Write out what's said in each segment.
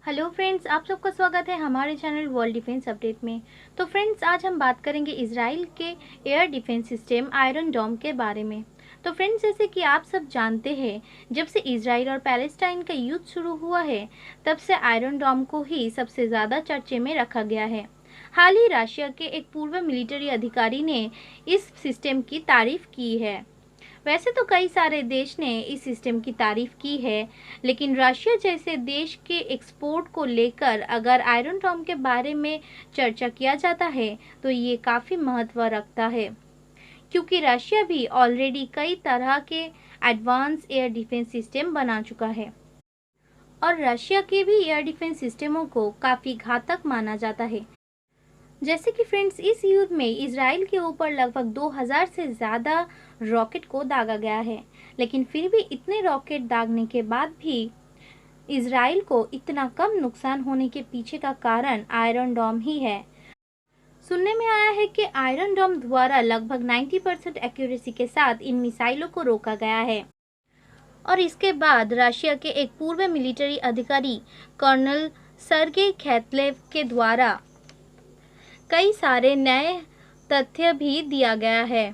Hello friends, आप सबका स्वागत है हमारे चैनल वर्ल्ड डिफेंस अपडेट में। तो फ्रेंड्स, आज हम बात करेंगे इजराइल के एयर डिफेंस सिस्टम आयरन डोम के बारे में। तो फ्रेंड्स, जैसे कि आप सब जानते हैं, जब से इजराइल और पैलेस्टाइन का युद्ध शुरू हुआ है, तब से आयरन डोम को ही सबसे ज़्यादा चर्चे में रखा गया है। हाल ही रशिया के एक पूर्व मिलिट्री अधिकारी ने इस सिस्टम की तारीफ की है। वैसे तो कई सारे देश ने इस सिस्टम की तारीफ की है, लेकिन रशिया जैसे देश के एक्सपोर्ट को लेकर अगर आयरन डोम के बारे में चर्चा किया जाता है तो ये काफ़ी महत्व रखता है, क्योंकि रशिया भी ऑलरेडी कई तरह के एडवांस एयर डिफेंस सिस्टम बना चुका है और रशिया के भी एयर डिफेंस सिस्टमों को काफ़ी घातक माना जाता है। जैसे कि फ्रेंड्स, इस युद्ध में इजराइल के ऊपर लगभग 2000 से ज़्यादा रॉकेट को दागा गया है, लेकिन फिर भी इतने रॉकेट दागने के बाद भी इजराइल को इतना कम नुकसान होने के पीछे का कारण आयरन डोम ही है। सुनने में आया है कि आयरन डोम द्वारा लगभग 90% एक्यूरेसी के साथ इन मिसाइलों को रोका गया है और इसके बाद रशिया के एक पूर्व मिलिट्री अधिकारी कर्नल सर्गेई खैतलेव के द्वारा कई सारे नए तथ्य भी दिया गया है।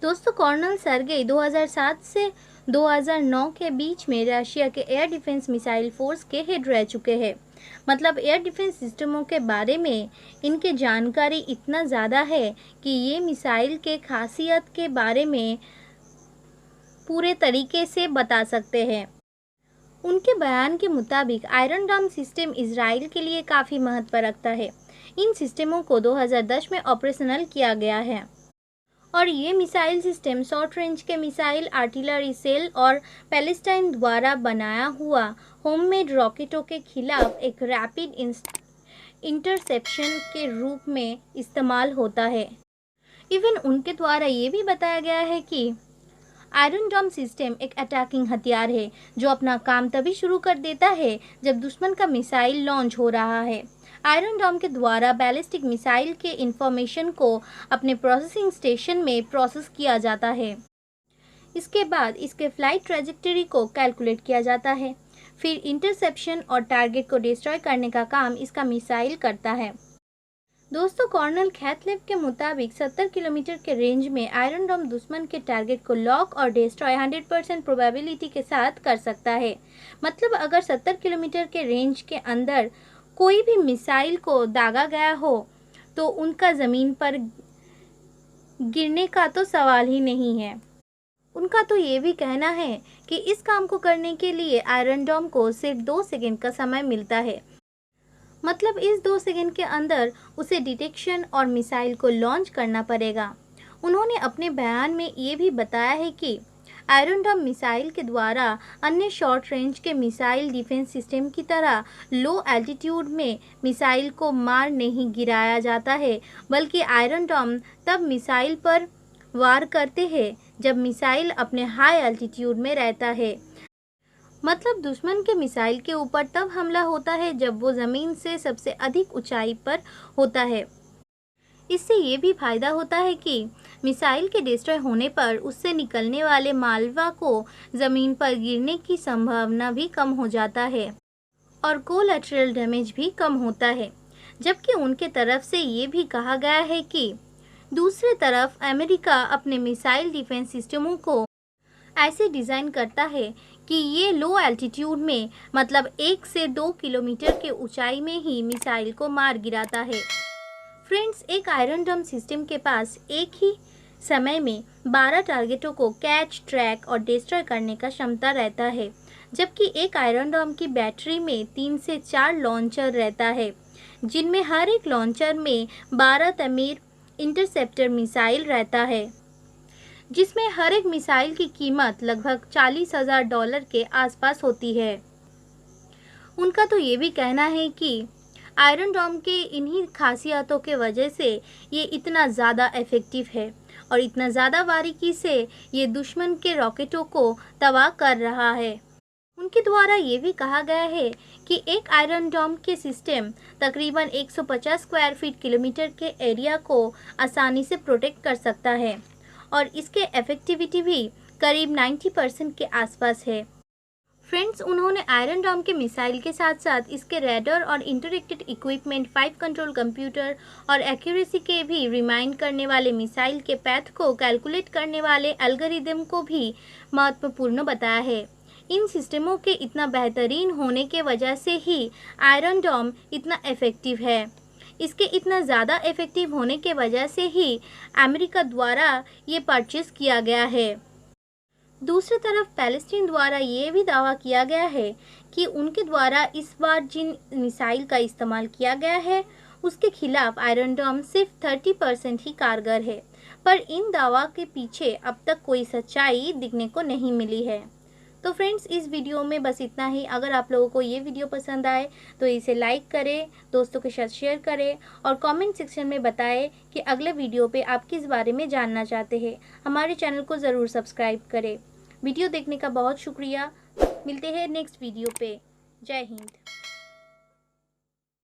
दोस्तों, कर्नल सर्गेई 2007 से 2009 के बीच में रशिया के एयर डिफेंस मिसाइल फोर्स के हेड रह चुके हैं। मतलब एयर डिफेंस सिस्टमों के बारे में इनके जानकारी इतना ज़्यादा है कि ये मिसाइल के खासियत के बारे में पूरे तरीके से बता सकते हैं। उनके बयान के मुताबिक आयरन डोम सिस्टम इजराइल के लिए काफ़ी महत्व रखता है। इन सिस्टमों को 2010 में ऑपरेशनल किया गया है और ये मिसाइल सिस्टम शॉर्ट रेंज के मिसाइल, आर्टिलरी सेल और पैलेस्टाइन द्वारा बनाया हुआ होममेड रॉकेटों के खिलाफ एक रैपिड इंटरसेप्शन के रूप में इस्तेमाल होता है। इवन उनके द्वारा ये भी बताया गया है कि आयरन डोम सिस्टम एक अटैकिंग हथियार है जो अपना काम तभी शुरू कर देता है जब दुश्मन का मिसाइल लॉन्च हो रहा है। आयरन डोम के द्वारा बैलिस्टिक मिसाइल के इंफॉर्मेशन को अपने प्रोसेसिंग स्टेशन में प्रोसेस किया जाता है। इसके बाद इसके फ्लाइट ट्रैजेक्टरी को कैलकुलेट किया जाता है। फिर इंटरसेप्शन और टारगेट को डिस्ट्रॉय करने का काम इसका मिसाइल करता है। दोस्तों, कर्नल खैतलेव के मुताबिक 70 किलोमीटर के रेंज में आयरन डोम दुश्मन के टारगेट को लॉक और डिस्ट्रॉय 100% प्रोबेबिलिटी के साथ कर सकता है। मतलब अगर 70 किलोमीटर के रेंज के अंदर कोई भी मिसाइल को दागा गया हो तो उनका ज़मीन पर गिरने का तो सवाल ही नहीं है। उनका तो ये भी कहना है कि इस काम को करने के लिए आयरन डोम को सिर्फ 2 सेकंड का समय मिलता है। मतलब इस 2 सेकंड के अंदर उसे डिटेक्शन और मिसाइल को लॉन्च करना पड़ेगा। उन्होंने अपने बयान में ये भी बताया है कि आयरन डोम मिसाइल के द्वारा अन्य शॉर्ट रेंज के मिसाइल डिफेंस सिस्टम की तरह लो एल्टीट्यूड में मिसाइल को मार नहीं गिराया जाता है, बल्कि आयरन डोम तब मिसाइल पर वार करते हैं जब मिसाइल अपने हाई एल्टीट्यूड में रहता है। मतलब दुश्मन के मिसाइल के ऊपर तब हमला होता है जब वो ज़मीन से सबसे अधिक ऊंचाई पर होता है। इससे ये भी फायदा होता है कि मिसाइल के डिस्ट्रॉय होने पर उससे निकलने वाले मालवा को ज़मीन पर गिरने की संभावना भी कम हो जाता है और कोलैटरल डैमेज भी कम होता है। जबकि उनके तरफ से ये भी कहा गया है कि दूसरी तरफ अमेरिका अपने मिसाइल डिफेंस सिस्टमों को ऐसे डिज़ाइन करता है कि ये लो एल्टीट्यूड में, मतलब 1 से 2 किलोमीटर के ऊंचाई में ही मिसाइल को मार गिराता है। फ्रेंड्स, एक आयरन डोम सिस्टम के पास एक ही समय में 12 टारगेटों को कैच, ट्रैक और डिस्ट्रॉय करने का क्षमता रहता है, जबकि एक आयरन डोम की बैटरी में 3 से 4 लॉन्चर रहता है, जिनमें हर एक लॉन्चर में 12 तमीर इंटरसेप्टर मिसाइल रहता है, जिसमें हर एक मिसाइल की कीमत लगभग $40,000 के आसपास होती है। उनका तो ये भी कहना है कि आयरन डोम के इन्हीं खासियतों के वजह से ये इतना ज़्यादा इफ़ेक्टिव है और इतना ज़्यादा बारीकी से ये दुश्मन के रॉकेटों को तबाह कर रहा है। उनके द्वारा ये भी कहा गया है कि एक आयरन डोम के सिस्टम तकरीबन 150 स्क्वायर फीट किलोमीटर के एरिया को आसानी से प्रोटेक्ट कर सकता है और इसके इफेक्टिविटी भी करीब 90% के आसपास है। फ्रेंड्स, उन्होंने आयरन डोम के मिसाइल के साथ साथ इसके रैडर और इंटरएक्टेड इक्विपमेंट, 5 कंट्रोल कंप्यूटर और एक्यूरेसी के भी रिमाइंड करने वाले मिसाइल के पैथ को कैलकुलेट करने वाले एल्गोरिदम को भी महत्वपूर्ण बताया है। इन सिस्टमों के इतना बेहतरीन होने के वजह से ही आयरन डोम इतना इफ़ेक्टिव है। इसके इतना ज़्यादा इफ़ेक्टिव होने के वजह से ही अमेरिका द्वारा ये परचेज़ किया गया है। दूसरी तरफ पैलेस्टीन द्वारा ये भी दावा किया गया है कि उनके द्वारा इस बार जिन मिसाइल का इस्तेमाल किया गया है उसके खिलाफ आयरन डोम सिर्फ 30% ही कारगर है, पर इन दावा के पीछे अब तक कोई सच्चाई दिखने को नहीं मिली है। तो फ्रेंड्स, इस वीडियो में बस इतना ही। अगर आप लोगों को ये वीडियो पसंद आए तो इसे लाइक करें, दोस्तों के साथ शेयर करें और कमेंट सेक्शन में बताएं कि अगले वीडियो पे आप किस बारे में जानना चाहते हैं। हमारे चैनल को ज़रूर सब्सक्राइब करें। वीडियो देखने का बहुत शुक्रिया। मिलते हैं नेक्स्ट वीडियो पे। जय हिंद।